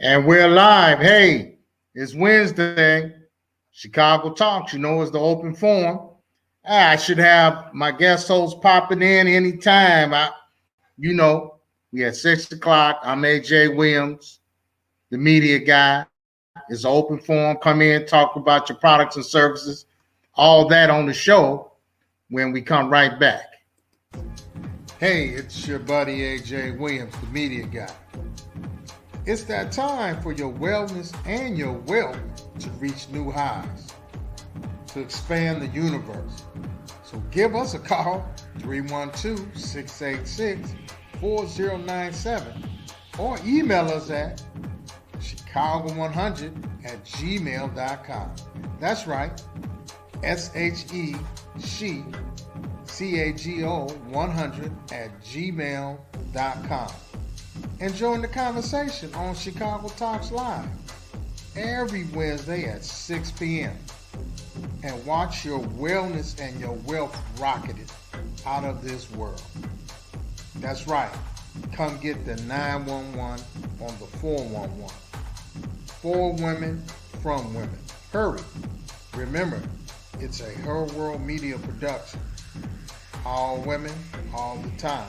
And we're live. Hey, it's Wednesday. Chicago Talks, it's the open forum. I should have my guest host popping in anytime. We at 6 o'clock. I'm AJ Williams, the media guy. It's an open forum. Come in, talk about your products and services. All that on the show when we come right back. Hey, it's your buddy AJ Williams, the media guy. It's that time for your wellness and your wealth to reach new highs, to expand the universe. So give us a call, 312-686-4097, or email us at chicago100@gmail.com. That's right, SHECAGO100@gmail.com. And join the conversation on Chicago Talks Live every Wednesday at 6 p.m. and watch your wellness and your wealth rocketed out of this world. That's right. Come get the 911 on the 411. For women, from women. Hurry. Remember, it's a Her World Media production. All women, all the time.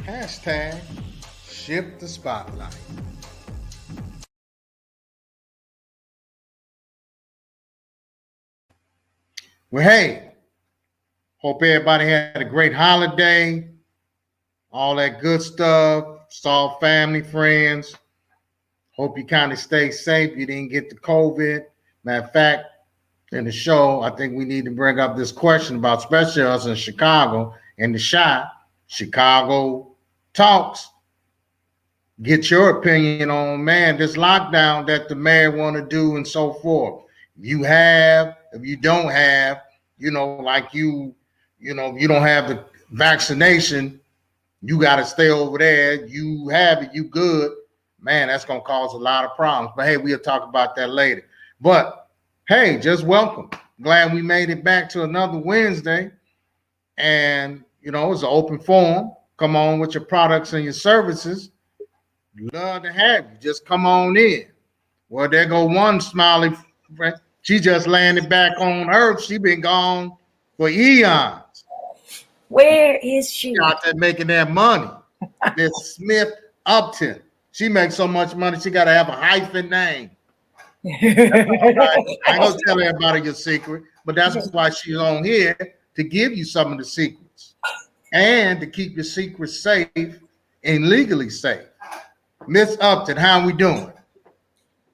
Hashtag Shift the Spotlight. Well, hey, hope everybody had a great holiday, all that good stuff, saw family, friends. Hope you kind of stay safe. You didn't get the COVID. Matter of fact, in the show, I think we need to bring up this question about, especially us in Chicago and the Chicago Talks. Get your opinion on, this lockdown that the mayor want to do and so forth. If you don't have, you don't have the vaccination, you got to stay over there. You have it, you good. Man, that's going to cause a lot of problems. But hey, we'll talk about that later. But hey, just welcome. Glad we made it back to another Wednesday. And, it's an open forum. Come on with your products and your services. Love to have you. Just come on in. Well, there go one smiley friend. She just landed back on Earth. She been gone for eons. Where is she? Out there making that money. This Smith-Upton. She makes so much money, she got to have a hyphen name. I ain't going to tell everybody your secret, but that's why she's on here, to give you some of the secrets and to keep your secrets safe and legally safe. Miss Upton, how are we doing?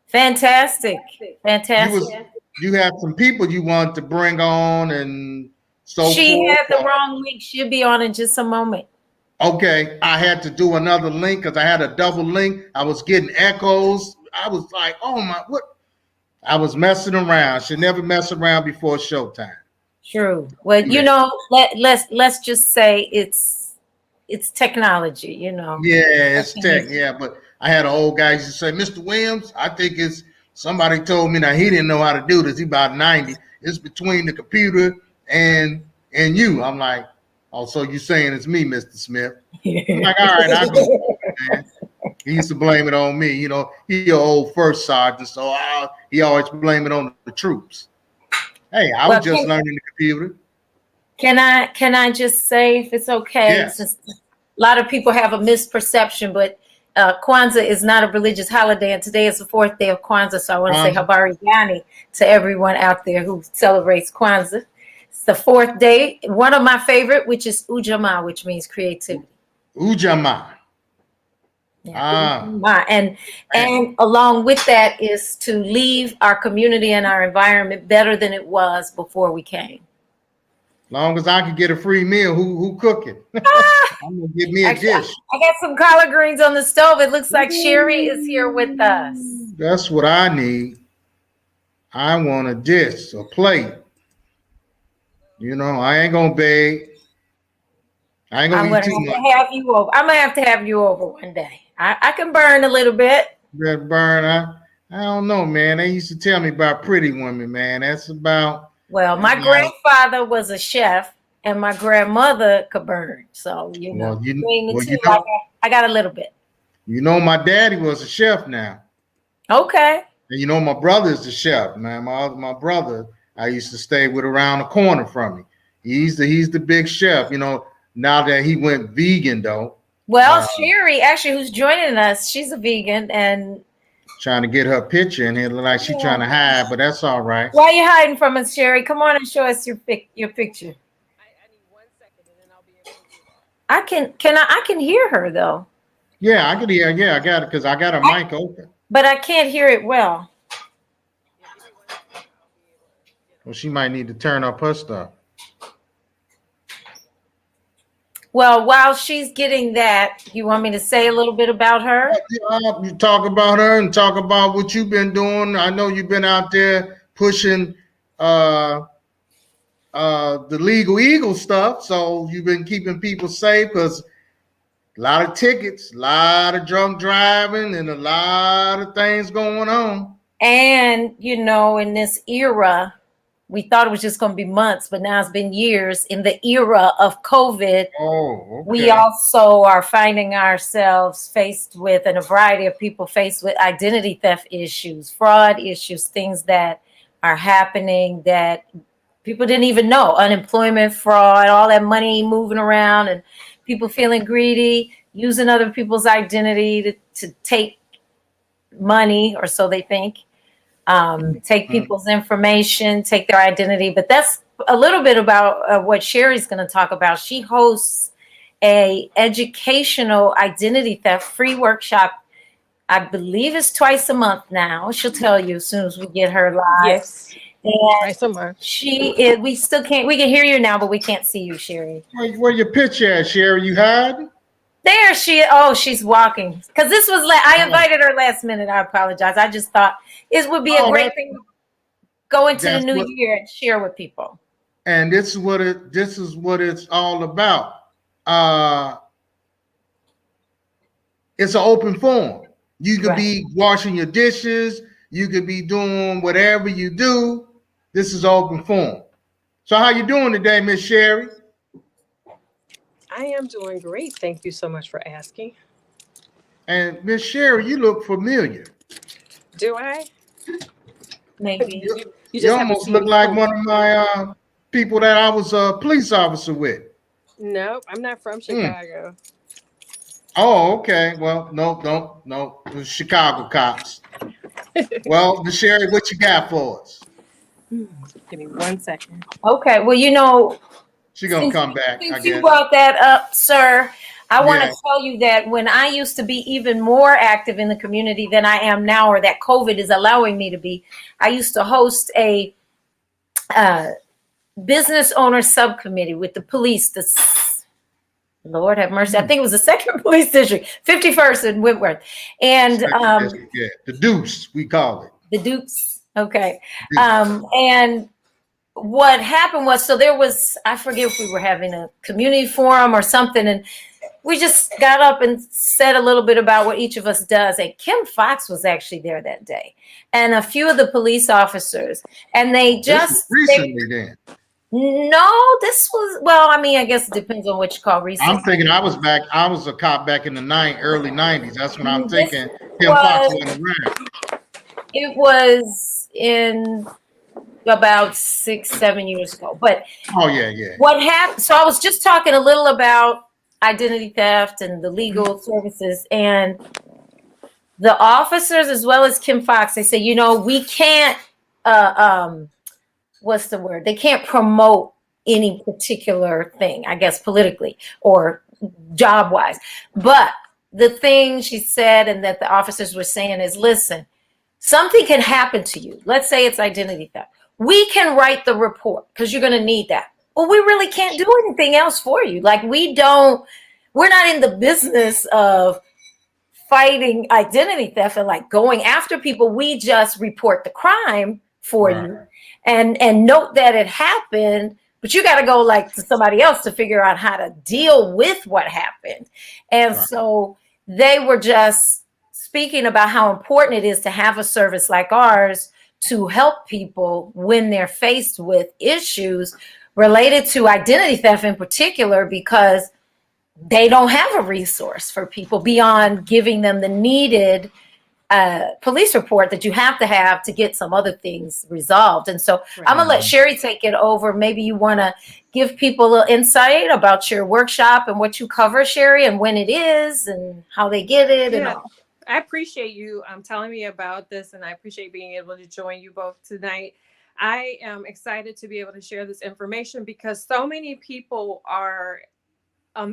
Fantastic. You had some people you wanted to bring on and so forth. She had the wrong link. She'll be on in just a moment. Okay, I had to do another link because I had a double link. I was getting echoes. I was like, oh my, what? I was messing around. Should never mess around before showtime. True. Well, let's just say it's technology, Yeah, it's tech. Yeah, but I had an old guy used to say, Mr. Williams, I think it's somebody told me that he didn't know how to do this. He about 90. It's between the computer and you. I'm like, oh, so you saying it's me, Mr. Smith? I'm like, all right, I go, man. He used to blame it on me. He an old first sergeant, so he always blame it on the troops. Hey, I was just learning the computer. Can I just say, if it's okay? Yes. Since a lot of people have a misperception, but Kwanzaa is not a religious holiday, and today is the fourth day of Kwanzaa. So I want to say Habari Gani to everyone out there who celebrates Kwanzaa. It's the fourth day. One of my favorite, which is Ujamaa, which means creativity. Ujamaa. Yeah, and along with that is to leave our community and our environment better than it was before we came. Long as I can get a free meal, who cooking? I'm gonna give me a dish. I got some collard greens on the stove. It looks like Sheri is here with us. That's what I need. I want a dish, a plate. I ain't gonna beg. I ain't gonna eat too much. I'm gonna have to have you over one day. I can burn a little bit. That burn, I don't know, man. They used to tell me about pretty women, man. That's about. Well, my grandfather was a chef, and my grandmother could burn. So between the two, I got a little bit. My daddy was a chef now. Okay. And you know, my brother's the chef, man. My brother, I used to stay with around the corner from me. He's the big chef. You know, now that he went vegan though, Well, uh, Sheri, actually, who's joining us, she's a vegan, and trying to get her picture in here, look like she's trying yeah. to hide, but that's all right. Why are you hiding from us, Sheri? Come on and show us your picture. I need 1 second and then I'll be able to do that. I can hear her though. Yeah, I could hear. Yeah, I got it because I got a mic open. But I can't hear it well. Yeah, give me 1 second. I'll be able to get Well, she might need to turn up her stuff. Well, while she's getting that, you want me to say a little bit about her? You talk about her and talk about what you've been doing. I know you've been out there pushing the legal eagle stuff, so you've been keeping people safe because a lot of tickets, a lot of drunk driving, and a lot of things going on. And, you know, in this era, we thought it was just going to be months, but now it's been years. In the era of COVID, Oh, okay. we also are finding ourselves faced with, and a variety of people faced with identity theft issues, fraud issues, things that are happening that people didn't even know. Unemployment fraud, all that money moving around, and people feeling greedy, using other people's identity to take money, or so they think. Take people's information, take their identity. But that's a little bit about what Sheri's going to talk about. She hosts a educational identity theft free workshop. I believe it's twice a month now. She'll tell you as soon as we get her live. Yes. And Twice a month. we still can't, we can hear you now, but we can't see you, Sheri. Where your picture at, Sheri? You hiding? There she's walking. Because this was, I invited her last minute. I apologize. I just thought it would be a great thing to go into the new year and share with people. And this is what it's all about. It's an open forum. You could be washing your dishes, you could be doing whatever you do. This is open forum. So how you doing today, Miss Sheri? I am doing great. Thank you so much for asking. And Miss Sheri, you look familiar. Do I? Maybe. You almost look like one of my people that I was a police officer with. No, I'm not from Chicago. Oh, okay. Well, no. It was Chicago cops. Well, Miss Sheri, what you got for us? Give me 1 second. Okay. Well, you know, She's going to come back, I since guess. you brought that up, sir, I want to tell you that when I used to be even more active in the community than I am now, or that COVID is allowing me to be, I used to host a business owner subcommittee with the police, Lord have mercy, I think it was the 2nd Police District, 51st in Whitworth. And the Deuce, we call it. The Dukes. Okay. And what happened was, so there was, I forget if we were having a community forum or something, and we just got up and said a little bit about what each of us does. And Kim Fox was actually there that day, and a few of the police officers, and they just recently then. No, this was, well, I mean, I guess it depends on what you call recent. I'm thinking I was a cop back in the early 90s. That's when I'm thinking Kim Fox wasn't around. It was in about 6-7 years ago. But what happened, so I was just talking a little about identity theft and the legal services, and the officers, as well as Kim Fox, they say, you know, we can't what's the word? They can't promote any particular thing, I guess, politically or job wise. But the thing she said, and that the officers were saying, is, listen, something can happen to you. Let's say it's identity theft. We can write the report because you're going to need that. Well, we really can't do anything else for you. Like, we're not in the business of fighting identity theft and like going after people. We just report the crime for you and note that it happened, but you got to go like to somebody else to figure out how to deal with what happened. And so they were just speaking about how important it is to have a service like ours to help people when they're faced with issues related to identity theft in particular, because they don't have a resource for people beyond giving them the needed police report that you have to get some other things resolved. And so Right. I'm gonna let Sheri take it over. Maybe you want to give people a little insight about your workshop and what you cover, Sheri, and when it is and how they get it and all. I appreciate you telling me about this, and I appreciate being able to join you both tonight. I am excited to be able to share this information because so many people are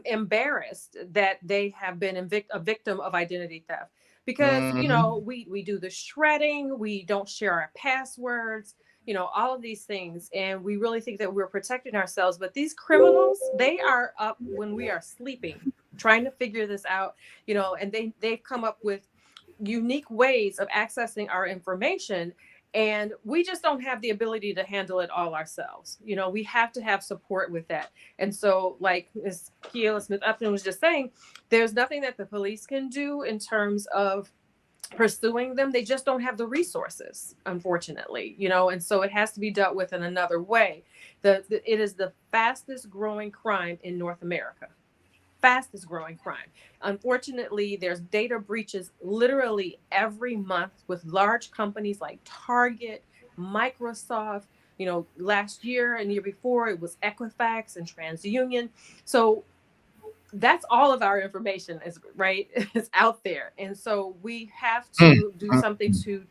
embarrassed that they have been a victim of identity theft. Because, you know, we do the shredding, we don't share our passwords, you know, all of these things. And we really think that we're protecting ourselves. But these criminals, they are up when we are sleeping, trying to figure this out, you know, and they've come up with unique ways of accessing our information. And we just don't have the ability to handle it all ourselves. You know, we have to have support with that. And so, like Ms. Kiela Smith-Upton was just saying, there's nothing that the police can do in terms of pursuing them. They just don't have the resources, unfortunately, you know, and so it has to be dealt with in another way. It is the fastest growing crime in North America. Fastest growing crime. Unfortunately, there's data breaches literally every month with large companies like Target, Microsoft. You know, last year and the year before, it was Equifax and TransUnion. So that's all of our information is out there. And so we have to do something to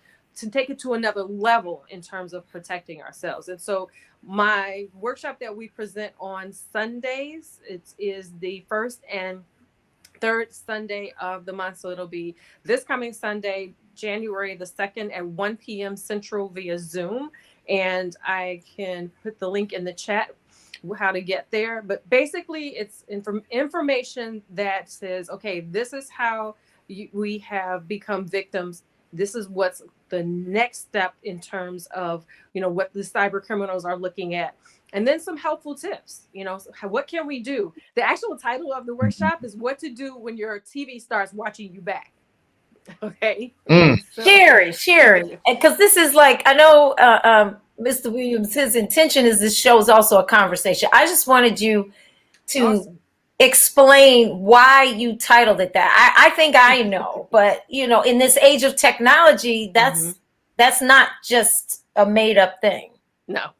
take it to another level in terms of protecting ourselves. And so my workshop that we present on Sundays, it is the first and third Sunday of the month. So it'll be this coming Sunday, January the 2nd at 1 p.m. Central via Zoom. And I can put the link in the chat how to get there. But basically it's information that says, okay, this is how we have become victims. This is what's the next step in terms of, you know, what the cyber criminals are looking at. And then some helpful tips, you know, what can we do? The actual title of the workshop is what to do when your TV starts watching you back. Okay. So, Sheri, because this is like, I know Mr. Williams, his intention is this show is also a conversation. I just wanted you to explain why you titled it that. I think I know, but you know, in this age of technology, that's not just a made up thing. No,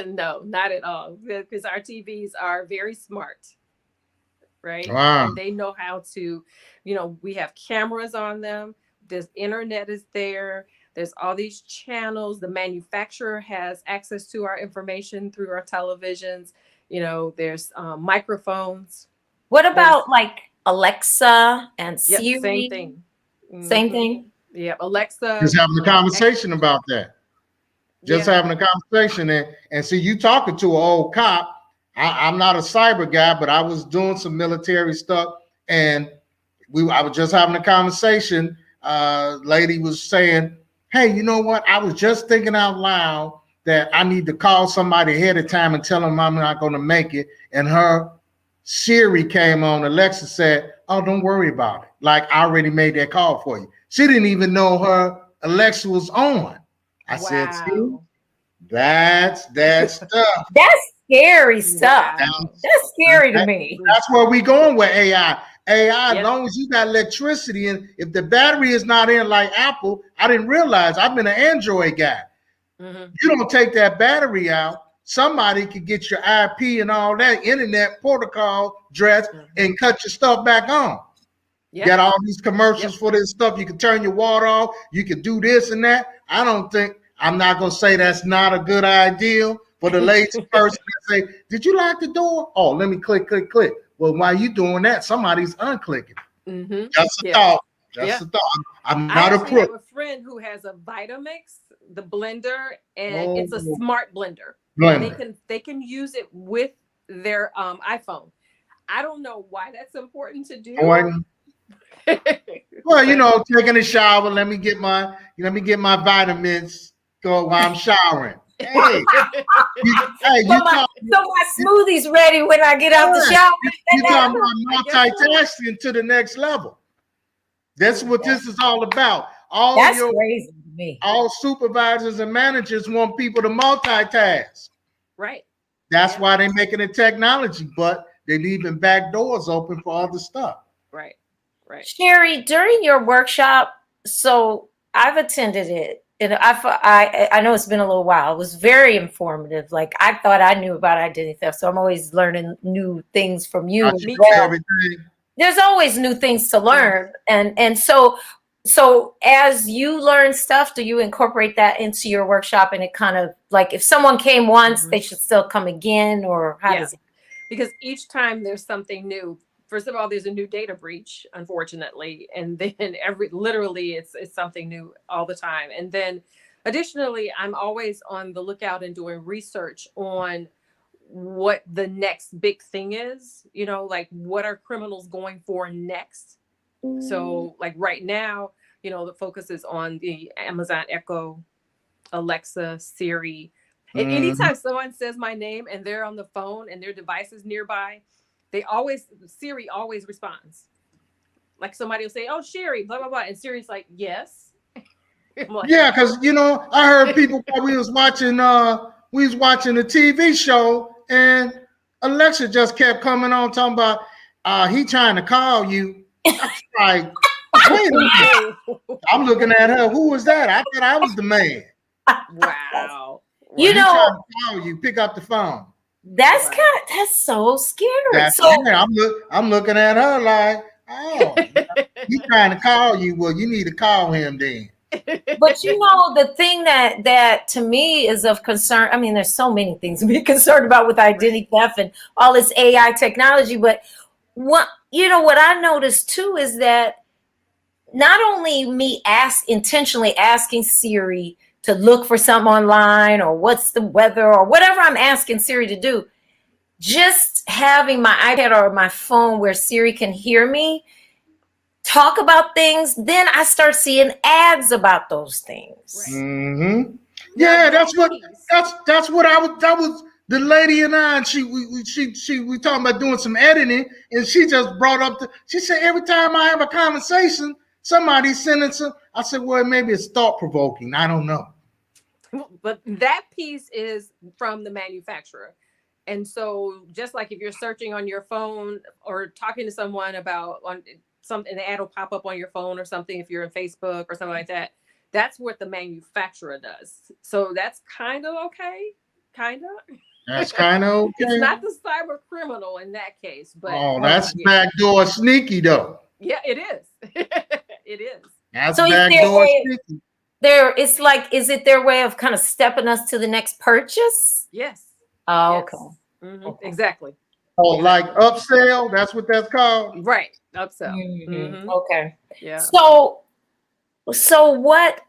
no, not at all. Because our TVs are very smart, right? Wow. And they know how to, you know, we have cameras on them. There's internet is there. There's all these channels. The manufacturer has access to our information through our televisions. You know, there's microphones. What about like Alexa and Siri? Yep, same thing. Same thing? Yeah, Alexa. Just having a conversation about that. Just having a conversation. And see, you talking to an old cop. I'm not a cyber guy, but I was doing some military stuff. And I was just having a conversation. Lady was saying, hey, you know what? I was just thinking out loud that I need to call somebody ahead of time and tell them I'm not going to make it. And her Siri came on. Alexa said, oh, don't worry about it. Like, I already made that call for you. She didn't even know her Alexa was on. I said, see, that's that stuff. That's scary stuff. That's scary to me. That's where we going with AI. As long as you got electricity, and if the battery is not in like Apple, I didn't realize I've been an Android guy. You don't take that battery out, somebody could get your IP and all that internet protocol address and cut your stuff back on. You got all these commercials for this stuff. You can turn your water off. You can do this and that. I'm not going to say that's not a good idea for the lazy person to say, did you lock the door? Oh, let me click. Well, while you doing that, somebody's unclicking. Just a thought. Just a thought. I'm not a pro. I have a friend who has a Vitamix, the blender, and it's a smart blender. They can use it with their iPhone. I don't know why that's important to do. Well, you know, taking a shower. Let me get my vitamins while I'm showering. Hey, so my smoothie's ready when I get out the shower. You talking about multitasking to the next level. That's what this is all about. That's crazy to me. All supervisors and managers want people to multitask. Right. That's why they're making it technology, but they're leaving back doors open for other stuff. Right. Sheri, during your workshop, so I've attended it, and I know it's been a little while. It was very informative. Like I thought I knew about identity theft, so I'm always learning new things from you as Got you well. everything. There's always new things to learn, and so as you learn stuff, do you incorporate that into your workshop? And it kind of like if someone came once, they should still come again, or how does it? Because each time there's something new. First of all, there's a new data breach, unfortunately, and then literally it's something new all the time. And then additionally, I'm always on the lookout and doing research on what the next big thing is, you know, like what are criminals going for next? So like right now, you know, the focus is on the Amazon Echo, Alexa, Siri. And anytime someone says my name and they're on the phone and their device is nearby, Siri always responds. Like somebody will say, "Oh, Sheri, blah, blah, blah." And Siri's like, "Yes." Like, yeah, because, you know, I heard people while we was watching a TV show, and Alexa just kept coming on talking about, he trying to call you. I was like, wait a minute. I'm looking at her. Who was that? I thought I was the man. wow. You know, trying to call you. Pick up the phone. That's so scary. I'm looking at her like, oh, he's trying to call you. Well, you need to call him then. But you know, the thing that to me is of concern, I mean, there's so many things to be concerned about with identity theft and all this AI technology, but what I noticed too is that not only me intentionally asking Siri to look for something online or what's the weather or whatever I'm asking Siri to do, just having my iPad or my phone where Siri can hear me talk about things, then I start seeing ads about those things. Right. Mm-hmm. Yeah, that's what that was the lady and I, and we talking about doing some editing, and she just brought up she said every time I have a conversation, somebody's sending some. I said, well, maybe it's thought provoking. I don't know. But that piece is from the manufacturer. And so just like if you're searching on your phone or talking to someone about something, an ad will pop up on your phone or something, if you're in Facebook or something like that, that's what the manufacturer does. So that's kind of okay. Kind of. That's kind of okay. It's not the cyber criminal in that case, but that's backdoor sneaky though. Yeah, it is. It is. That's so backdoor sneaky. It's like, is it their way of kind of stepping us to the next purchase? Yes. Oh, yes. okay. Mm-hmm. Okay. Exactly. Oh, like upsell? That's what that's called? Right. Upsell. Mm-hmm. Okay. Yeah. So what,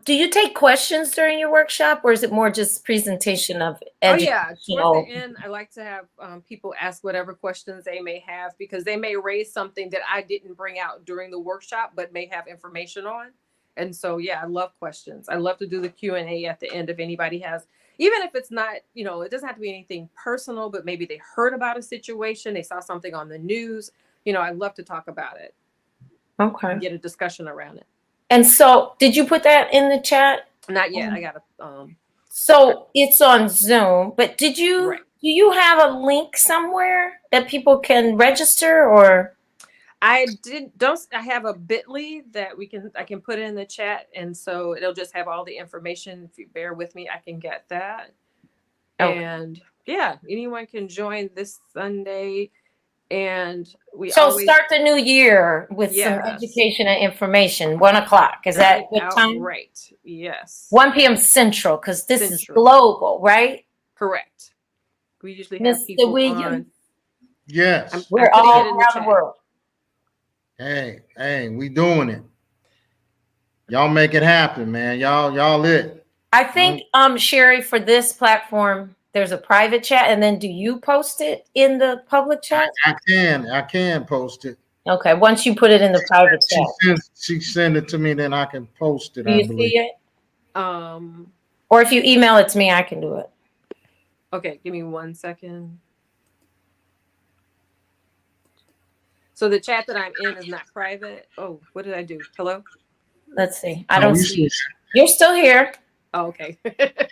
do you take questions during your workshop, or is it more just presentation of education? Oh yeah, toward the end, I like to have people ask whatever questions they may have, because they may raise something that I didn't bring out during the workshop, but may have information on. And so, yeah, I love questions. I love to do the Q&A at the end if anybody has, even if it's not, you know, it doesn't have to be anything personal, but maybe they heard about a situation, they saw something on the news. You know, I love to talk about it. Okay. And get a discussion around it. And so, did you put that in the chat? Not yet. I got to. So it's on Zoom, but do you have a link somewhere that people can register, or? I have a bit.ly that I can put in the chat, and so it'll just have all the information. If you bear with me, I can get that. Okay. And yeah, anyone can join this Sunday. And start the new year with some education and information. 1:00. Is that good time? Right. Yes. 1 p.m. Central, because this is global, right? Correct. We usually have people on. Yes. We're all around the world. Hey, we doing it. Y'all make it happen, man. Y'all lit. I think, Sheri, for this platform, there's a private chat, and then do you post it in the public chat? I can post it. Okay, once you put it in the private chat. She send it to me, then I can post it. Do you see it? Or if you email it to me, I can do it. Okay, give me 1 second. So the chat that I'm in is not private. Oh, what did I do? Hello? Let's see. I don't see you. You're still here. Oh, okay.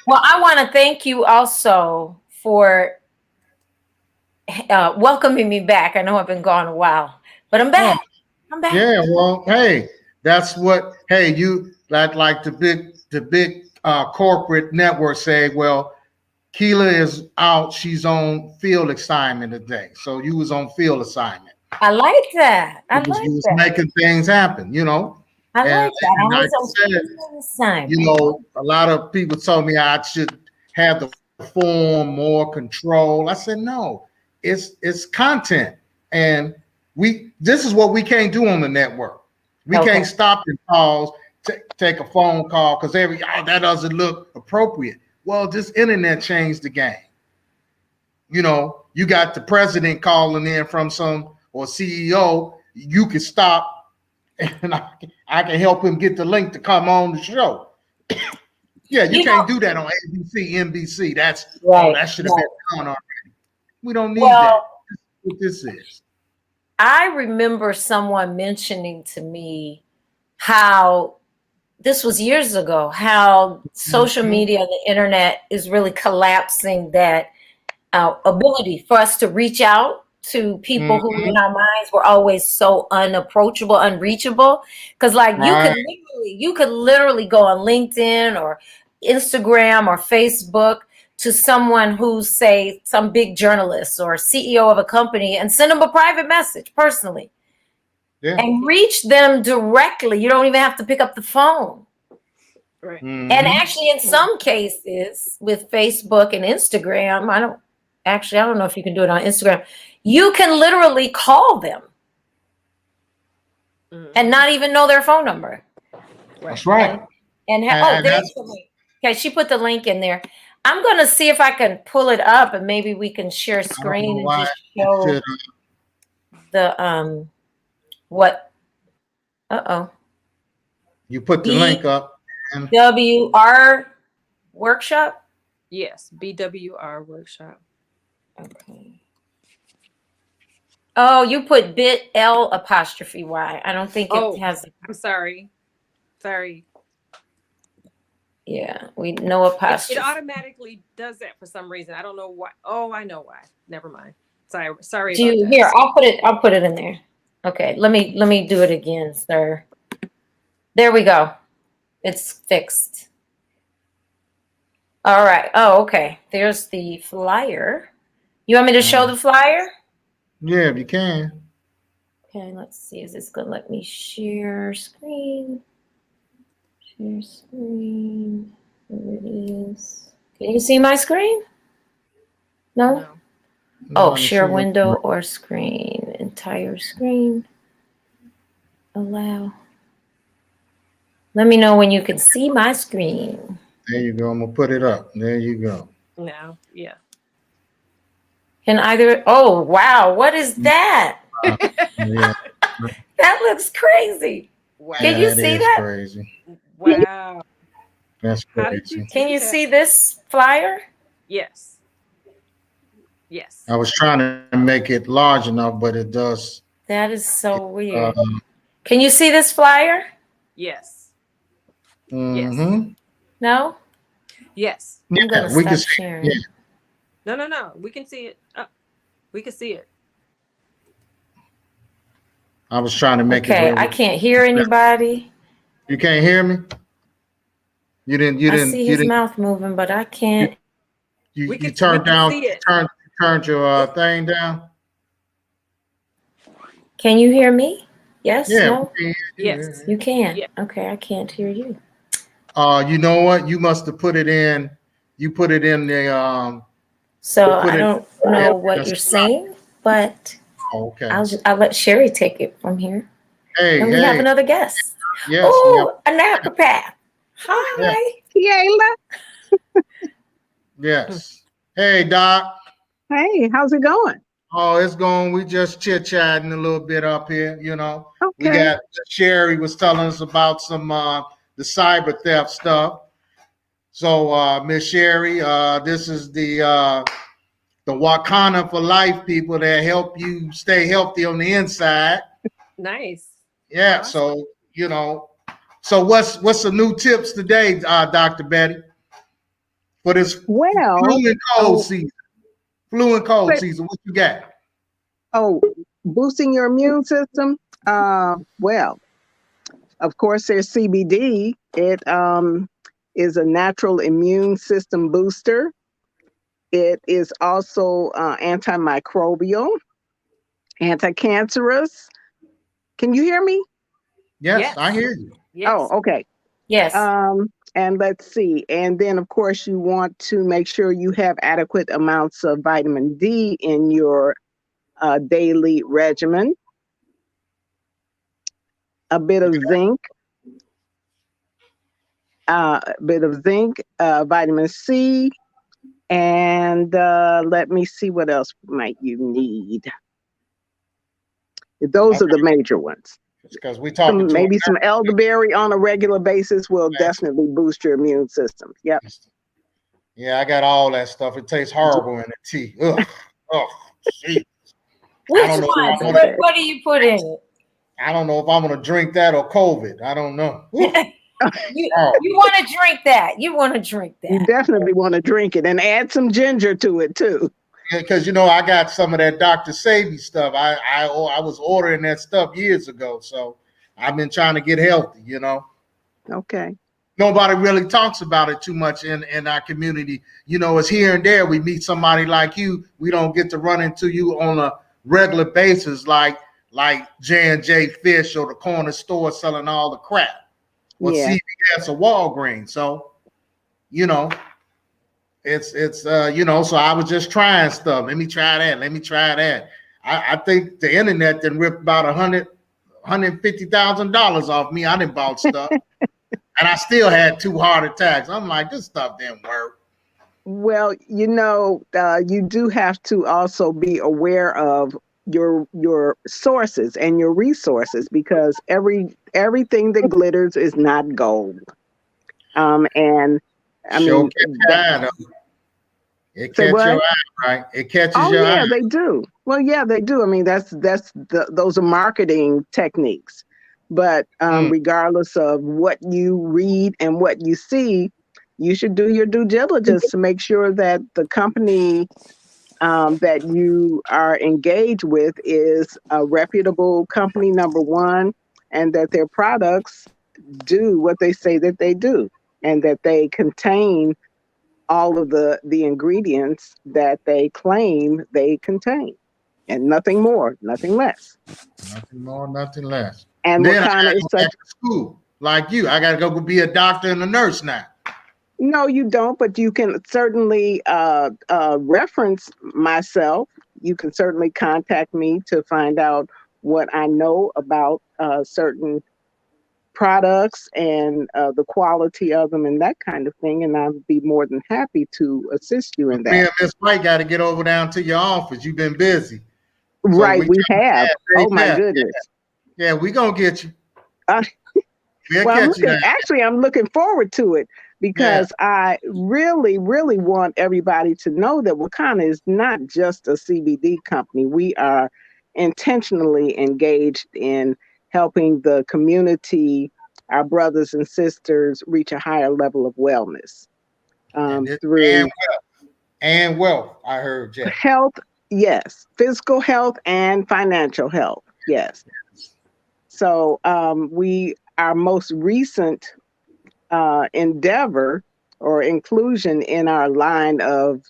Well, I want to thank you also for welcoming me back. I know I've been gone a while, but I'm back. I'm back. Yeah, well, hey, That's what, hey, you like the big corporate network say, well, Kiela is out, she's on field assignment today. So you was on field assignment. I like that. I like You was that. making things happen, you know. I And, like that. I and like was I on said, field assignment. you know, a lot of people told me I should have the form more control. I said, no, it's content. And this is what we can't do on the network. We can't stop and pause, take a phone call because that doesn't look appropriate. Well, this internet changed the game. You know, you got the president calling in from or CEO, you can stop and I can help him get the link to come on the show. Yeah, you can't do that on ABC, NBC. That should have been done already. We don't need that. That's what this is. I remember someone mentioning to me how this was years ago, how social media and the internet is really collapsing that ability for us to reach out to people who in our minds were always so unapproachable, unreachable. Because like you could literally go on LinkedIn or Instagram or Facebook to someone who's, say, some big journalist or CEO of a company and send them a private message personally and reach them directly. You don't even have to pick up the phone. Right. And actually, in some cases with Facebook and Instagram, I don't know if you can do it on Instagram. You can literally call them and not even know their phone number. That's right. And there's the link. Okay, she put the link in there. I'm going to see if I can pull it up and maybe we can share screen and just show the what. You put the link up. WR workshop? Yes, BWR workshop. Okay. Oh, you put bit.L''Y. I don't think it has. I'm sorry. Sorry. Yeah, we no apostrophe. It automatically does that for some reason. I don't know why. Oh, I know why. Never mind. Sorry. Here, I'll put it in there. Okay, let me do it again, sir. There we go. It's fixed. All right. Oh, okay. There's the flyer. You want me to show the flyer? Yeah, if you can. Okay, let's see. Is this going to let me share screen? Share screen. There it is. Can you see my screen? No? Oh, share window or screen. Entire screen. Allow. Let me know when you can see my screen. There you go. I'm going to put it up. There you go. Now, yeah. Can either, oh, wow. What is that? Yeah. That looks crazy. Wow. Can you see that? Crazy. Wow. That's crazy. Can you see this flyer? Yes. Yes. I was trying to make it large enough, but it does. That is so weird. Can you see this flyer? Yes. Mm-hmm. No? Yes. I'm going to stop sharing. Yeah. No. We can see it. We can see it. I was trying to make it. Okay, I can't hear anybody. You can't hear me? You didn't. I see his mouth moving, but I can't. You turned down. Turned your thing down. Can you hear me? Yes. Yeah. No. Yes. You can. Yeah. Okay, I can't hear you. You know what? You must have put it in. You put it in the. So I don't know what you're saying, but okay. I'll let Sheri take it from here. Hey, and we have another guest. Yes. Oh, a naturopath. Hi, Kiela. Yes. Hey, Doc. Hey, how's it going? Oh, it's going. We just chit-chatting a little bit up here, you know. Okay. We got Sheri was telling us about some the cyber theft stuff. So Miss Sheri, this is the Wakana for Life people that help you stay healthy on the inside. Nice. Yeah, awesome. So you know. So what's some new tips today, Dr. Betty? For this flu and cold season. Flu and cold season. What you got? Oh, boosting your immune system. Of course, there's CBD. It is a natural immune system booster. It is also antimicrobial, anti-cancerous. Can you hear me? Yes, I hear you. Yes. Oh, okay. Yes. And let's see. And then, of course, you want to make sure you have adequate amounts of vitamin D in your daily regimen. A bit of zinc, vitamin C, and let me see what else might you need. Those are the major ones. Because we talking Maybe some elderberry on a regular basis will definitely boost your immune system. Yep. Yeah, I got all that stuff. It tastes horrible in the tea. Ugh. Oh, jeez. Which one? What do you put in it? I don't know if I'm gonna drink that or COVID. I don't know. You want to drink that. You want to drink that. You definitely want to drink it and add some ginger to it too. Because I got some of that Dr. Sabi stuff. I was ordering that stuff years ago, so I've been trying to get healthy. Okay. Nobody really talks about it too much in our community. It's here and there. We meet somebody like you. We don't get to run into you on a regular basis, like J&J Fish or the corner store selling all the crap, or CVS or Walgreens. So, it's so I was just trying stuff. Let me try that. I think the internet then ripped about $150,000 off me. I didn't bought stuff. And I still had 2 heart attacks. I'm like, this stuff didn't work. Well, you do have to also be aware of your sources and your resources, because everything that glitters is not gold. And I mean, it catches your eye, right? It catches your eye. Oh yeah, they do. Well, yeah, they do. I mean, those are marketing techniques. But regardless of what you read and what you see, you should do your due diligence to make sure that the company that you are engaged with is a reputable company, number one, and that their products do what they say that they do, and that they contain all of the ingredients that they claim they contain, and nothing more, nothing less. Nothing more, nothing less. And then what kind of school like you? I got to go be a doctor and a nurse now. No, you don't, but you can certainly reference myself. You can certainly contact me to find out what I know about certain products and the quality of them and that kind of thing, and I'd be more than happy to assist you in that. Me and Miss White got to get over down to your office. You've been busy. Right, we have. Oh my goodness. Yeah, we gonna get you. Well, I'm looking forward to it, because I really, really want everybody to know that Wakana is not just a CBD company. We are intentionally engaged in helping the community, our brothers and sisters, reach a higher level of wellness through and wealth. I heard Jeff. Health, yes, physical health and financial health, yes. So our most recent endeavor or inclusion in our line of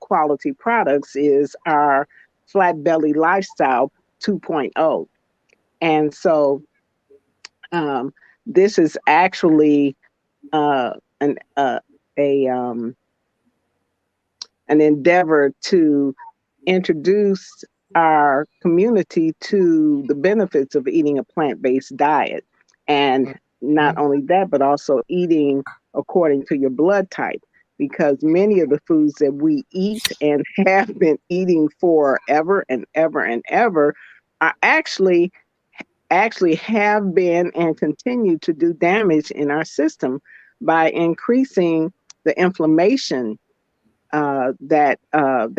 quality products is our Flat Belly Lifestyle 2.0. And so this is actually an endeavor to introduce our community to the benefits of eating a plant-based diet. And not only that, but also eating according to your blood type, because many of the foods that we eat and have been eating forever and ever and ever are actually have been and continue to do damage in our system by increasing the inflammation that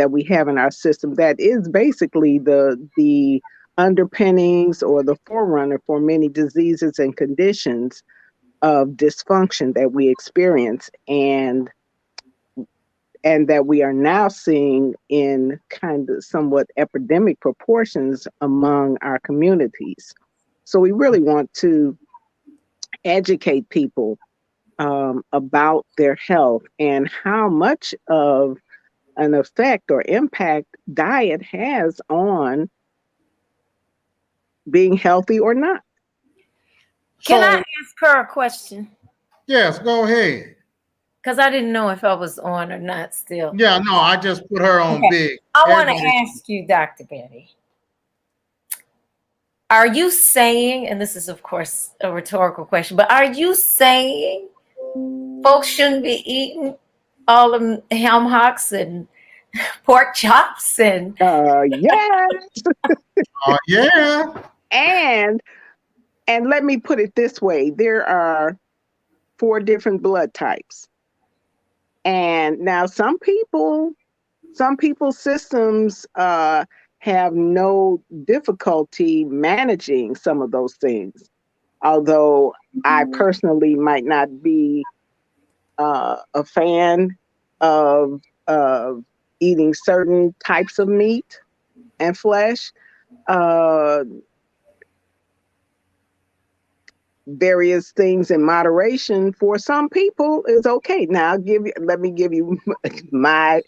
we have in our system. That is basically the underpinnings or the forerunner for many diseases and conditions of dysfunction that we experience, and that we are now seeing in kind of somewhat epidemic proportions among our communities. So we really want to educate people about their health and how much of an effect or impact diet has on being healthy or not. Can I So, ask her a question? yes, go ahead. Because I didn't know if I was on or not still. Yeah, no, I just put her on Okay. big. I want to Everybody, ask you, Dr. Betty, are you saying, and this is of course a rhetorical question, but are you saying folks shouldn't be eating all them ham hocks and pork chops and Yes. oh yeah. And let me put it this way, there are 4 different blood types. And now some people's systems have no difficulty managing some of those things. Although I personally might not be a fan of eating certain types of meat and flesh. Uh, various things in moderation for some people is okay. Now let me give you my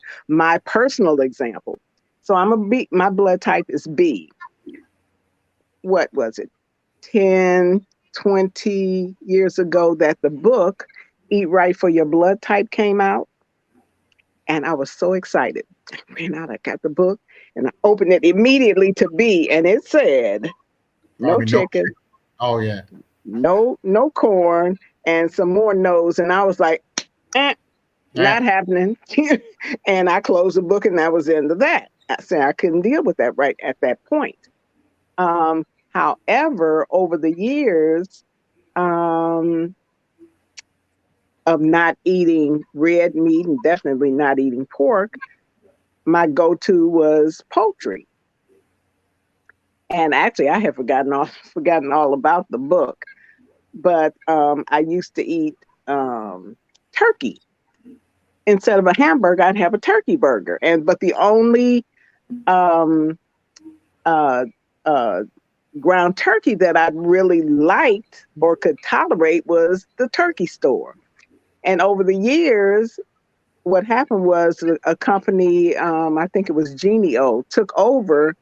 personal example. So I'm a B, my blood type is B. What was it? 10, 20 years ago that the book Eat Right for Your Blood Type came out. And I was so excited. I ran out, I got the book and I opened it immediately to B, and it said no chicken. Oh yeah. No corn, and some more no's. And I was like, not happening. And I closed the book, and that was the end of that. I said I couldn't deal with that right at that point. However, over the years of not eating red meat and definitely not eating pork, my go-to was poultry. And actually, I had forgotten all about the book. But I used to eat turkey. Instead of a hamburger, I'd have a turkey burger. But the only ground turkey that I really liked or could tolerate was the turkey store. And over the years, what happened was a company, I think it was Genio, took over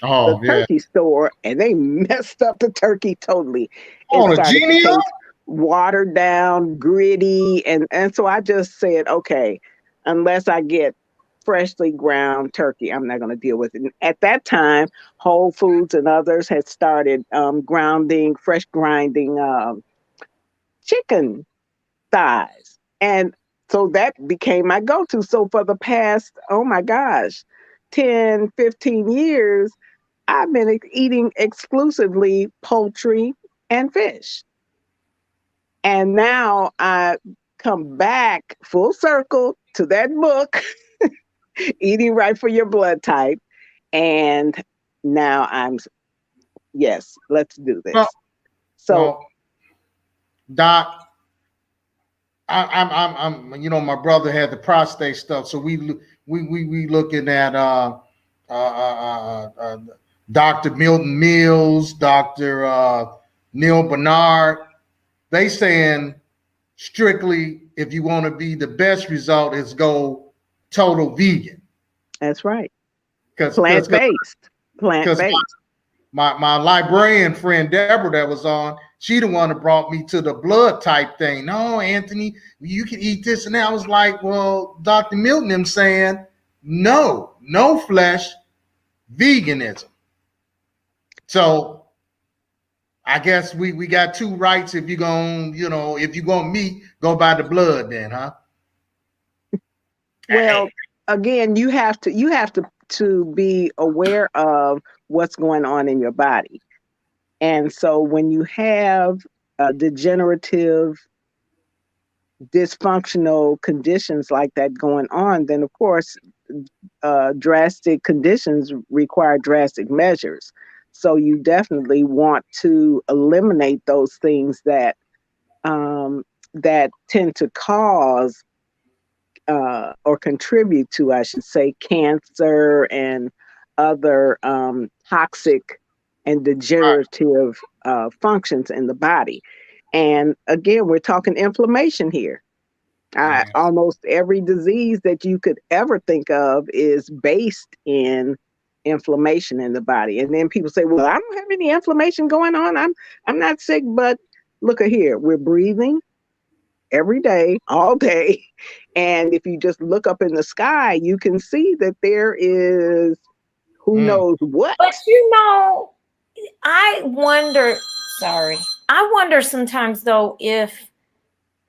the turkey store, and they messed up the turkey totally. It started to taste watered down, gritty, and so I just said, okay, unless I get freshly ground turkey, I'm not going to deal with it. And at that time, Whole Foods and others had started fresh grinding chicken thighs, and so that became my go-to. So for the past, oh my gosh, 10, 15 years, I've been eating exclusively poultry and fish. And now I come back full circle to that book, Eating Right for Your Blood Type. And now yes, let's do this. Doc, I'm my brother had the prostate stuff. So we looking at Dr. Milton Mills, Dr. Neil Bernard. They saying strictly, if you want to be the best result, is go total vegan. That's right. Plant-based. My librarian friend Deborah that was on, she the one that brought me to the blood type thing. No, Anthony, you can eat this and that. I was like, well, Dr. Milton, I'm saying no flesh, veganism. So I guess we got two rights. If you're going, if you're going meat, go by the blood then, huh? Well, again, you have to be aware of what's going on in your body. And so when you have degenerative, dysfunctional conditions like that going on, then of course, drastic conditions require drastic measures. So you definitely want to eliminate those things that tend to cause or contribute to, I should say, cancer and other toxic and degenerative functions in the body. And again, we're talking inflammation here. Yes. Almost every disease that you could ever think of is based in inflammation in the body. And then people say, well, I don't have any inflammation going on. I'm not sick, but look at here. We're breathing every day, all day. And if you just look up in the sky, you can see that there is who knows what. But I wonder sometimes though if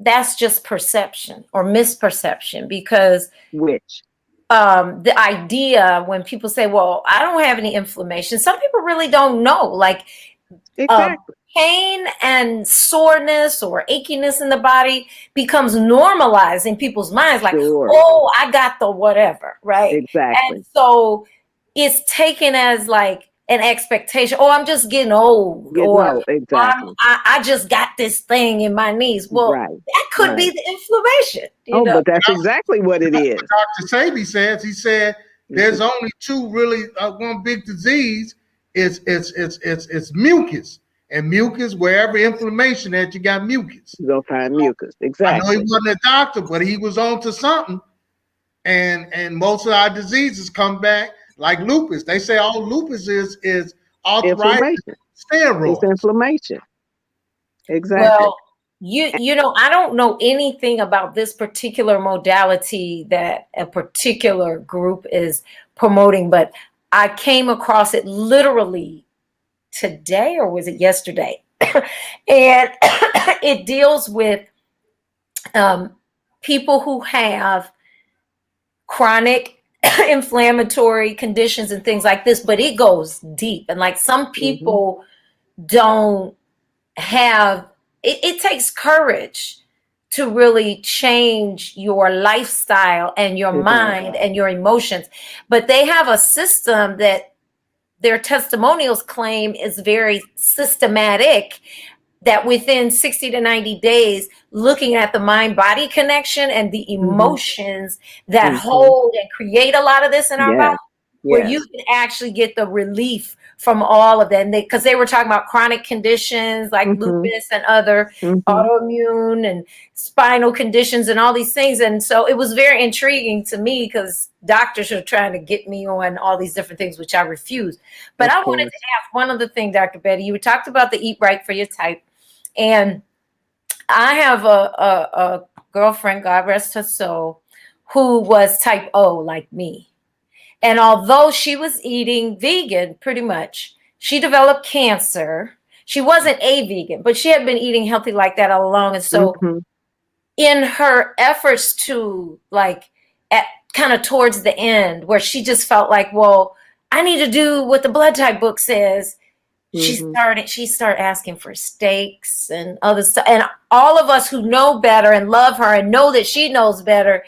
that's just perception or misperception, because Which? The idea when people say, well, I don't have any inflammation, some people really don't know. Like Exactly. pain and soreness or achiness in the body becomes normalized in people's minds. Like, Sure. oh, I got the whatever, right? Exactly. And so it's taken as like an expectation. Oh, I'm just getting old. Exactly. I just got this thing in my knees. Well, Right. that could be the inflammation. But that's exactly what it is. Dr. Sadie says, he said there's only two really one big disease is mucus. And mucus, wherever inflammation that you got mucus. You'll find mucus. Exactly. I know he wasn't a doctor, but he was on to something. And most of our diseases come back like lupus. They say all lupus is arthritis, steroids. It's inflammation. Exactly. Well, you know, I don't know anything about this particular modality that a particular group is promoting, but I came across it literally today, or was it yesterday? And it deals with people who have chronic inflammatory conditions and things like this, but it goes deep. And like some people don't have it takes courage to really change your lifestyle and your mind and your emotions. But they have a system that their testimonials claim is very systematic, that within 60 to 90 days, looking at the mind-body connection and the emotions that hold and create a lot of this in our body, where you can actually get the relief from all of that. Because they were talking about chronic conditions like lupus and other autoimmune and spinal conditions and all these things. And so it was very intriguing to me, because doctors are trying to get me on all these different things, which I refuse. But I wanted to ask one other thing, Dr. Bettie. You talked about the Eat Right for Your Type. And I have a girlfriend, God rest her soul, who was type O like me. And although she was eating vegan pretty much, she developed cancer. She wasn't a vegan, but she had been eating healthy like that all along. And so in her efforts to like at kind of towards the end, where she just felt like, well, I need to do what the blood type book says. She started asking for steaks and other stuff. And all of us who know better and love her and know that she knows better,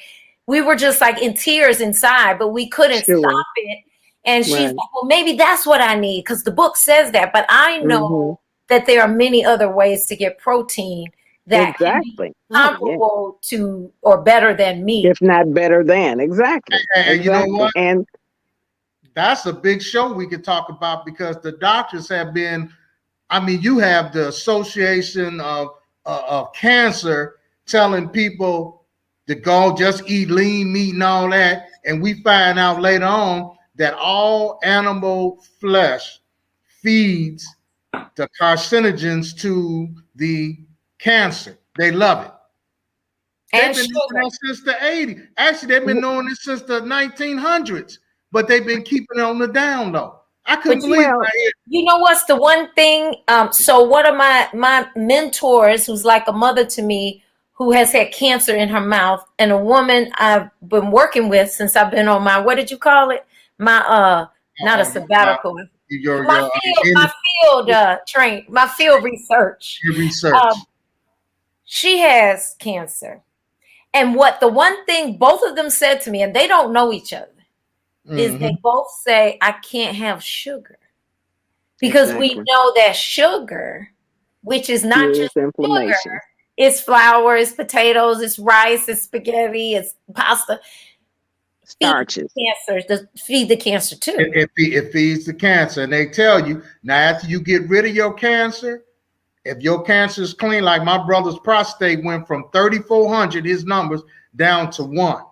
we were just like in tears inside, but we couldn't stop it. And she's like, well, maybe that's what I need, because the book says that. But I know that there are many other ways to get protein that can be comparable to or better than meat. If not better than. Exactly. And you know what? And that's a big show we could talk about, because the doctors have been, I mean, you have the Association of Cancer telling people to go just eat lean meat and all that. And we find out later on that all animal flesh feeds the carcinogens to the cancer. They love it. And they've been doing that since the 80s. Actually, they've been doing this since the 1900s. But they've been keeping it on the down low. I couldn't believe it. You know what's the one thing? So one of my mentors, who's like a mother to me, who has had cancer in her mouth, and a woman I've been working with since I've been on my, what did you call it? My not a sabbatical. My field research. Your research. She has cancer. And what the one thing both of them said to me, and they don't know each other, is they both say, I can't have sugar. Because we know that sugar, which is not just sugar, it's flour, it's potatoes, it's rice, it's spaghetti, it's pasta. Starches. Feed the cancer too. It feeds the cancer. And they tell you, now after you get rid of your cancer, If your cancer is clean, like my brother's prostate went from 3,400, his numbers, down to 1. Wow.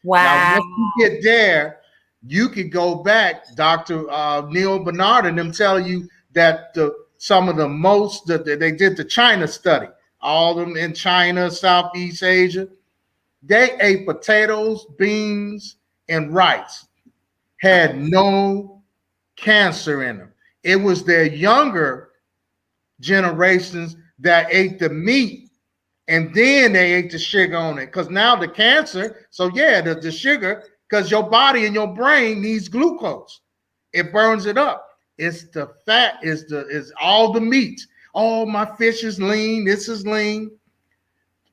Now, once you get there, you could go back, Dr. Neil Bernard and them tell you that some of the most, that they did the China study, all of them in China, Southeast Asia, they ate potatoes, beans, and rice, had no cancer in them. It was their younger generations that ate the meat, and then they ate the sugar on it. Because now the cancer, so yeah, the sugar, because your body and your brain needs glucose. It burns it up. It's the fat, is all the meat. Oh, my fish is lean, this is lean.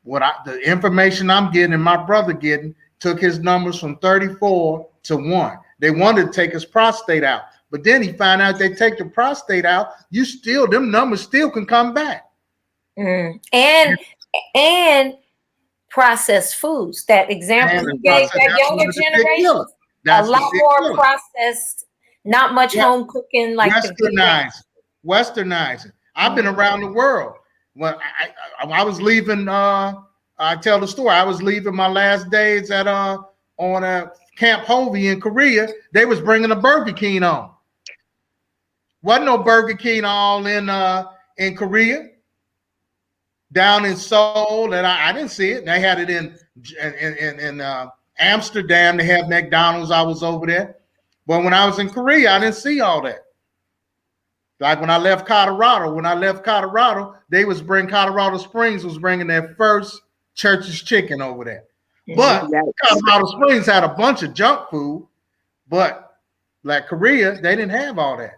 The information I'm getting and my brother getting took his numbers from 34 to 1. They wanted to take his prostate out. But then he found out they take the prostate out, them numbers still can come back. And processed foods. That example you gave, that younger generation, a lot more processed, not much home cooking, like westernizing. I've been around the world. When I was leaving, I tell the story. I was leaving my last days at on Camp Hovey in Korea. They was bringing a Burger King on. Wasn't no Burger King all in Korea. Down in Seoul, and I didn't see it. They had it in Amsterdam. They had McDonald's. I was over there, but when I was in Korea, I didn't see all that. Like when I left Colorado, they was bringing Colorado Springs was bringing their first Church's chicken over there. But Colorado Springs had a bunch of junk food, but like Korea, they didn't have all that.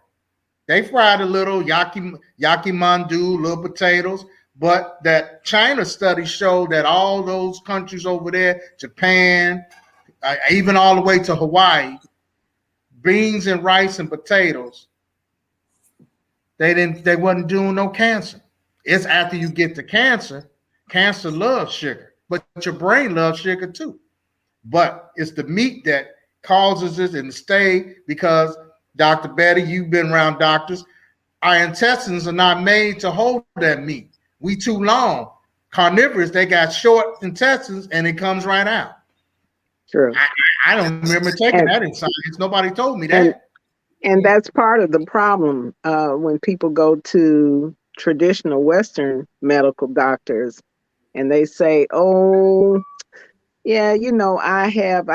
They fried a little yakimandu, little potatoes. But that China study showed that all those countries over there, Japan, even all the way to Hawaii, beans and rice and potatoes, they wasn't doing no cancer. It's after you get the cancer loves sugar, but your brain loves sugar too. But it's the meat that causes it and stay, because Dr. Bettie, you've been around doctors, our intestines are not made to hold that meat. We too long. Carnivorous, they got short intestines and it comes right out. True. I don't remember taking that in science. Nobody told me that. And that's part of the problem when people go to traditional Western medical doctors and they say, "Oh, yeah, I have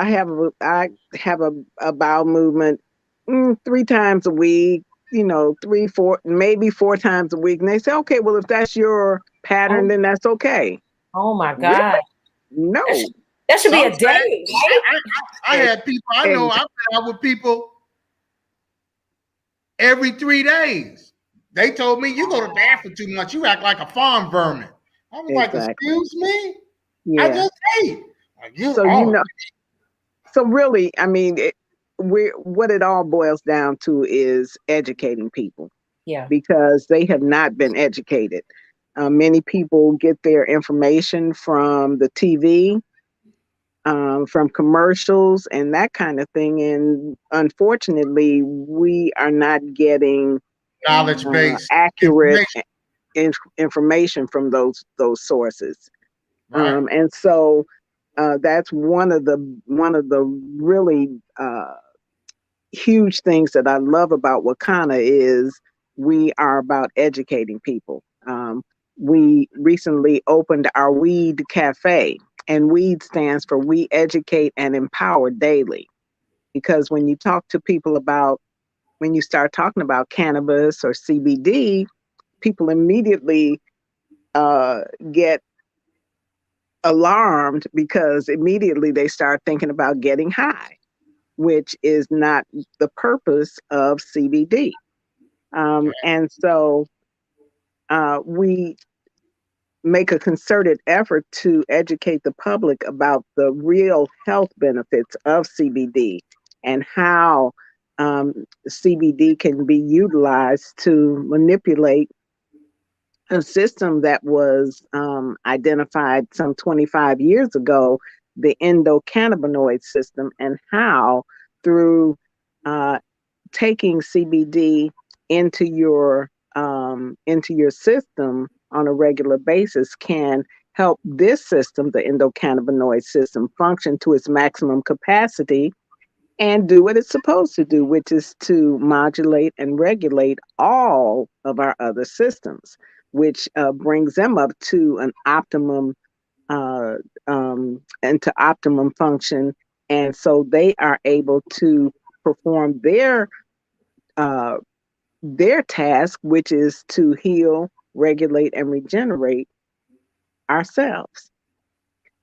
a bowel movement 3 times a week." 3, 4, maybe 4 times a week. And they say, okay, well, if that's your pattern, then that's okay. Oh my God. Really? No. That should be a day, right? I had people, I've been out with people every 3 days. They told me, you go to the bathroom too much. You act like a farm vermin. I was like, excuse me? Yeah. I just ate. So really, I mean, what it all boils down to is educating people. Yeah. Because they have not been educated. Many people get their information from the TV, from commercials and that kind of thing. And unfortunately, we are not getting knowledge-based, accurate information from those sources. Right. And so that's one of the really huge things that I love about Wakana is we are about educating people. We recently opened our Weed Cafe, and WEED stands for We Educate and Empower Daily. Because when you talk to people when you start talking about cannabis or CBD, people immediately get alarmed because immediately they start thinking about getting high, which is not the purpose of CBD. And so we make a concerted effort to educate the public about the real health benefits of CBD and how CBD can be utilized to manipulate a system that was identified some 25 years ago, the endocannabinoid system, and how through taking CBD into your into your system on a regular basis can help this system, the endocannabinoid system, function to its maximum capacity and do what it's supposed to do, which is to modulate and regulate all of our other systems, which brings them up to an optimum into optimum function, and so they are able to perform their task, which is to heal, regulate, and regenerate ourselves.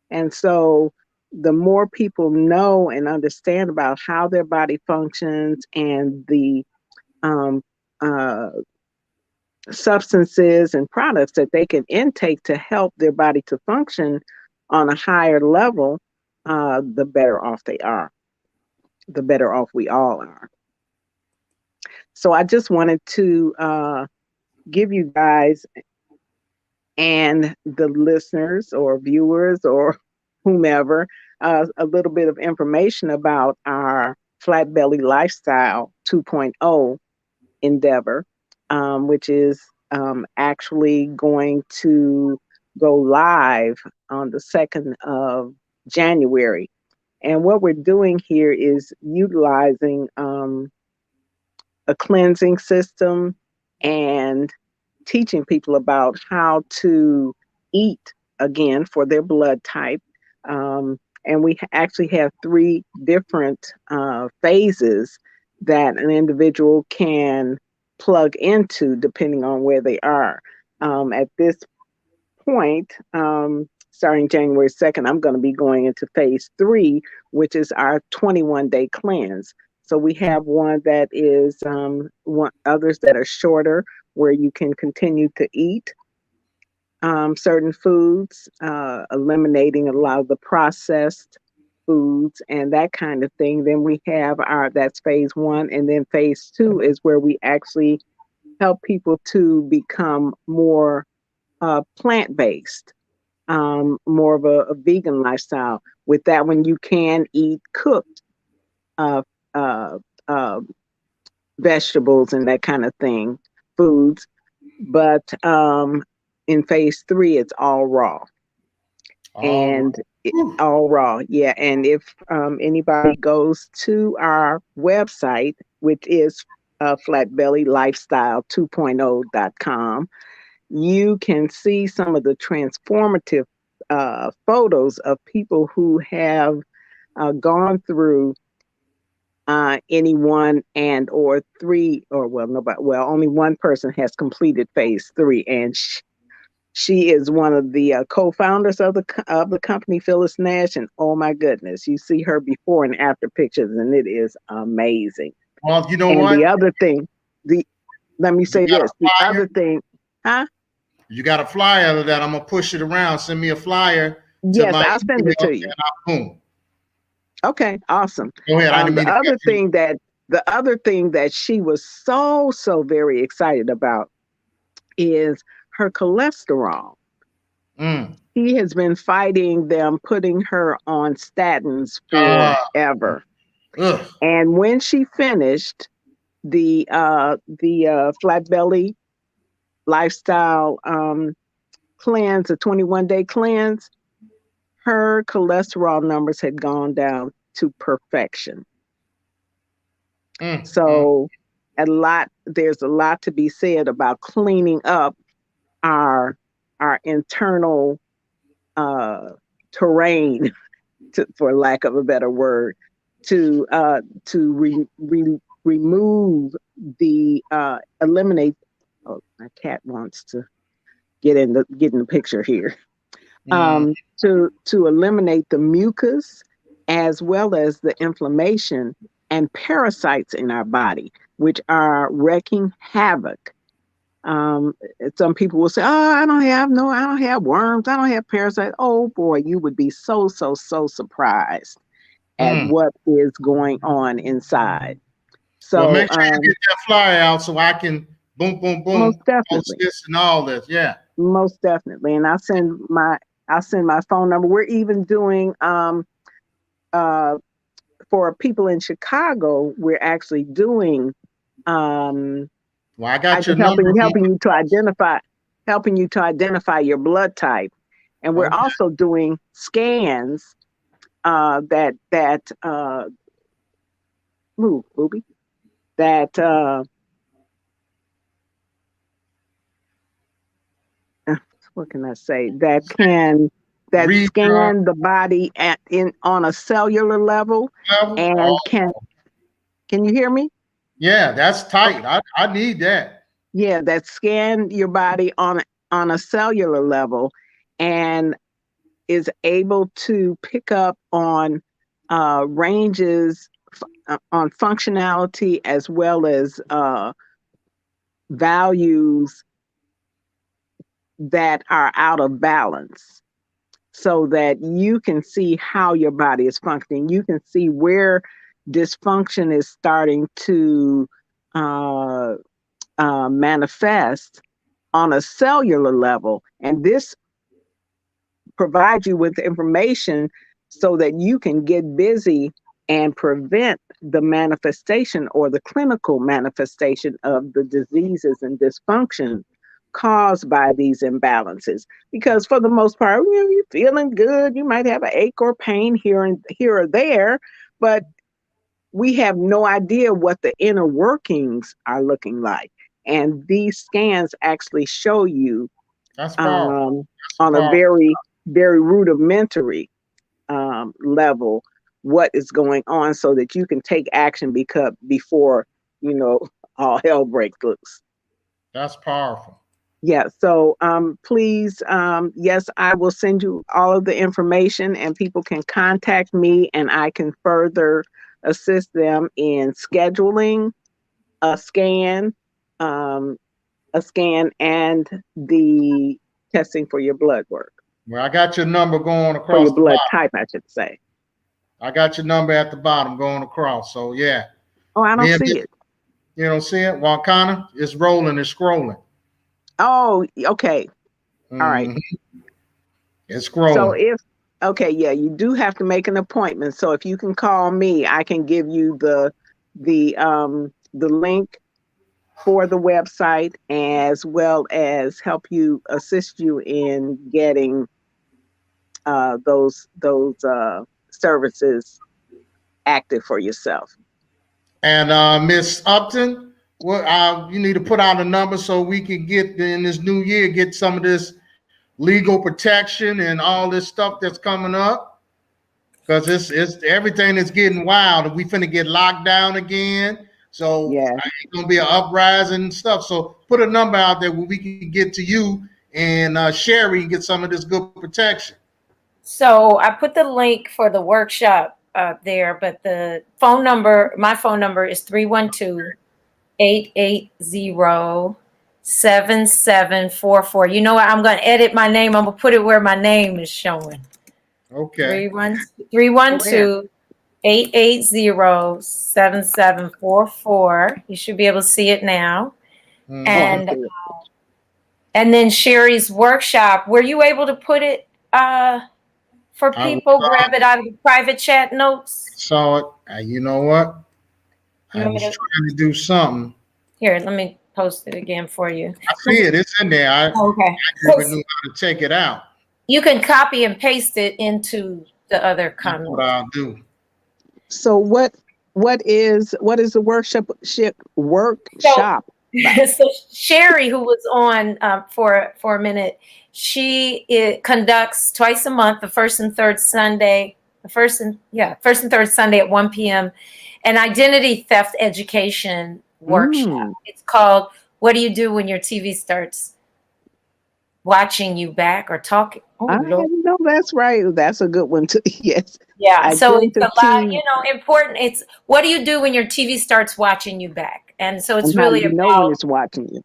And so the more people know and understand about how their body functions and the substances and products that they can intake to help their body to function on a higher level, the better off they are, the better off we all are. So I just wanted to give you guys and the listeners or viewers or whomever a little bit of information about our Flat Belly Lifestyle 2.0 endeavor, which is actually going to go live on the 2nd of January. And what we're doing here is utilizing a cleansing system and teaching people about how to eat again for their blood type. And we actually have 3 different phases that an individual can plug into depending on where they are. At this point, starting January 2nd, I'm going to be going into phase 3, which is our 21-day cleanse. So we have one that is others that are shorter, where you can continue to eat certain foods, eliminating a lot of the processed foods and that kind of thing. Then we have that's phase 1. And then phase 2 is where we actually help people to become more plant-based, more of a vegan lifestyle. With that one, you can eat cooked vegetables and that kind of thing, foods. But in phase 3, it's all raw. All raw, yeah. And if anybody goes to our website, which is flatbellylifestyle2.0.com, you can see some of the transformative photos of people who have gone through any 1 and or 3, or only one person has completed phase 3, and she is one of the co-founders of the company, Phyllis Nash, and oh my goodness, you see her before and after pictures, and it is amazing. Well, you know and what? The other thing, let me say this. The other thing, huh? You got a flyer of that. I'm gonna push it around. Send me a flyer. Yes, I'll send it to you. Boom. Okay, awesome. Go ahead. The other thing that she was so very excited about is her cholesterol. He has been fighting them, putting her on statins forever. And when she finished the Flat Belly Lifestyle cleanse, a 21-day cleanse, her cholesterol numbers had gone down to perfection. So there's a lot to be said about cleaning up our internal terrain, for lack of a better word, to remove the eliminate. Oh, my cat wants to get in the picture here. To eliminate the mucus as well as the inflammation and parasites in our body, which are wreaking havoc. Some people will say, "Oh, I don't have worms. I don't have parasites." Oh boy, you would be so surprised at what is going on inside. So well, make sure you get that flyer out so I can boom, most definitely this and all this. Yeah, most definitely. And I'll send my phone number. We're even doing for people in Chicago, we're actually doing Well, I I got your just number. helping you to identify your blood type. And we're Okay. also doing scans that move, Booby, that what can I say? That Read scan the body on a cellular level level. and Oh, can you hear me? yeah, that's tight. I need that. Yeah, that scan your body on a cellular level and is able to pick up on ranges on functionality as well as values that are out of balance so that you can see how your body is functioning. You can see where dysfunction is starting to manifest on a cellular level. And this provides you with information so that you can get busy and prevent the manifestation or the clinical manifestation of the diseases and dysfunction caused by these imbalances. Because for the most part, you're feeling good. You might have an ache or pain here or there, but we have no idea what the inner workings are looking like. And these scans actually show you That's powerful. on a very, very rudimentary level what is going on so that you can take action before, all hell breaks loose. That's powerful. Yeah, so please, yes, I will send you all of the information and people can contact me and I can further assist them in scheduling a scan and the testing for your blood work. Well, I got your number going For across your the blood bottom. type, I should say. I got your number at the bottom going across. So yeah. Oh, I don't see it. You don't see it? Wakana, it's rolling, it's scrolling. Oh, okay. All right. It's scrolling. So you do have to make an appointment. So if you can call me, I can give you the link for the website as well as assist you in getting those services active for yourself. And Miss Upton, you need to put out a number so we can get in this new year, get some of this legal protection and all this stuff that's coming up. Because it's everything is getting wild. We finna get locked down again. So Yeah. it's gonna be an uprising and stuff. So put a number out there where we can get to you and Sheri and get some of this good protection. So I put the link for the workshop there, but my phone number is 312-880-7744. You know what? I'm going to edit my name. I'm going to put it where my name is showing. Okay. 312-880-7744. You should be able to see it now. And then Sheri's workshop, were you able to put it for people, grab it out of the private chat notes? Saw it. You know what? I was trying to do something. Here, let me post it again for you. I see it. It's in there. I never knew how to take it out. You can copy and paste it into the other comments. That's what I'll do. So what is the workshop? So Sheri, who was on for a minute, she conducts twice a month, the first and third Sunday at 1 p.m. an identity theft education workshop. It's called "What Do You Do When Your TV Starts Watching You Back or Talking?" I know that's right. That's a good one too. Yes. Yeah. So it's a lot, important. It's what do you do when your TV starts watching you back? And so it's really about when it's watching you.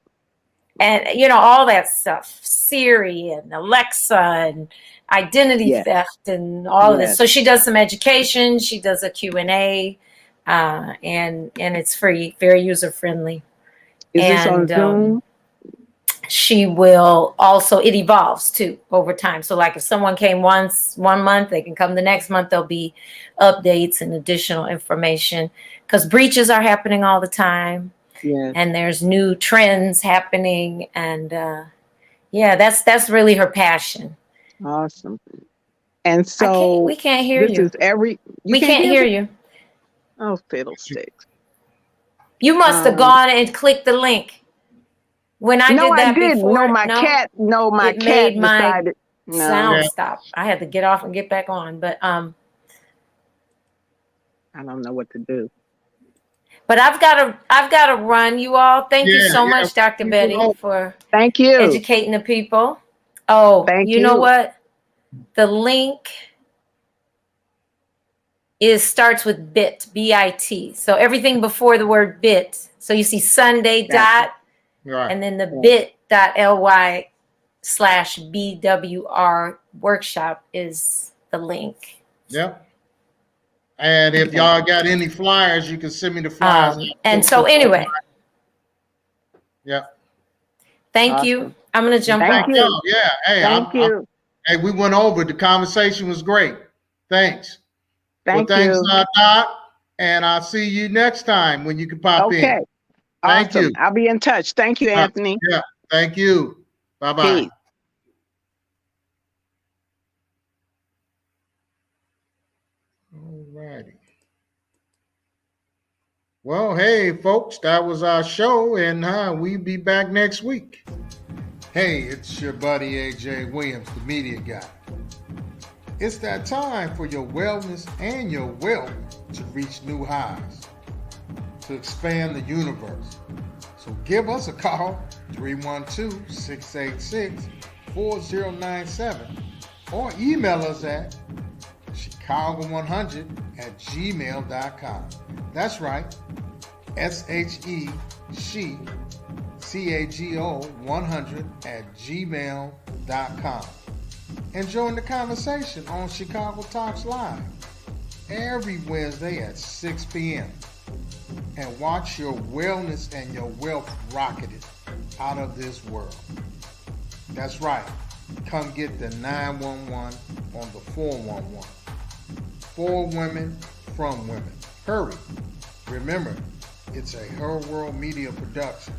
And all that stuff, Siri and Alexa and identity theft and all of this. So she does some education. She does a Q&A, and it's free, very user friendly. Is this on Zoom? She will also, it evolves too over time. So like if someone came one month, they can come the next month. There'll be updates and additional information because breaches are happening all the time. Yes. and there's new trends happening, and yeah, that's really her passion. Awesome. And so We can't hear this you. is you We can't can't hear me? you. Oh, fiddlesticks. You must have gone and clicked the link. When I No, did I that didn't. before, My cat it made my decided. No. sound Yeah. stop. I had to get off and get back on, but I don't know what to do. But I've got to run, you all. Thank you so Yeah. much, Dr. Betty, for Thank you. educating the people. Oh, Thank you know you. what? The link starts with bit, B-I-T. So everything before the word bit. So you see Sunday Gotcha. dot, and then the bit.ly/BWR workshop is the link. Yep. And if y'all got any flyers, you can send me the flyers. And so anyway. Yep. Thank you. I'm going to jump off. Thank you. Yeah. Hey, Thank you. hey, we went over. The conversation was great. Thanks. Thank thanks, you. Doc. And I'll see you next time when you can pop in. Okay. Thank Awesome. you. I'll be in touch. Thank you, Anthony. Yeah. Thank you. Bye-bye. Peace. All righty. Well, hey, folks, that was our show, and we'll be back next week. Hey, it's your buddy AJ Williams, the media guy. It's that time for your wellness and your wealth to reach new highs, to expand the universe. So give us a call, 312-686-4097, or email us at chicago100@gmail.com. That's right, CHECAGO100@gmail.com. And join the conversation on Chicago Talks Live every Wednesday at 6 p.m. and watch your wellness and your wealth rocketed out of this world. That's right. Come get the 911 on the 411. For women, from women. Hurry. Remember, it's a Her World Media production.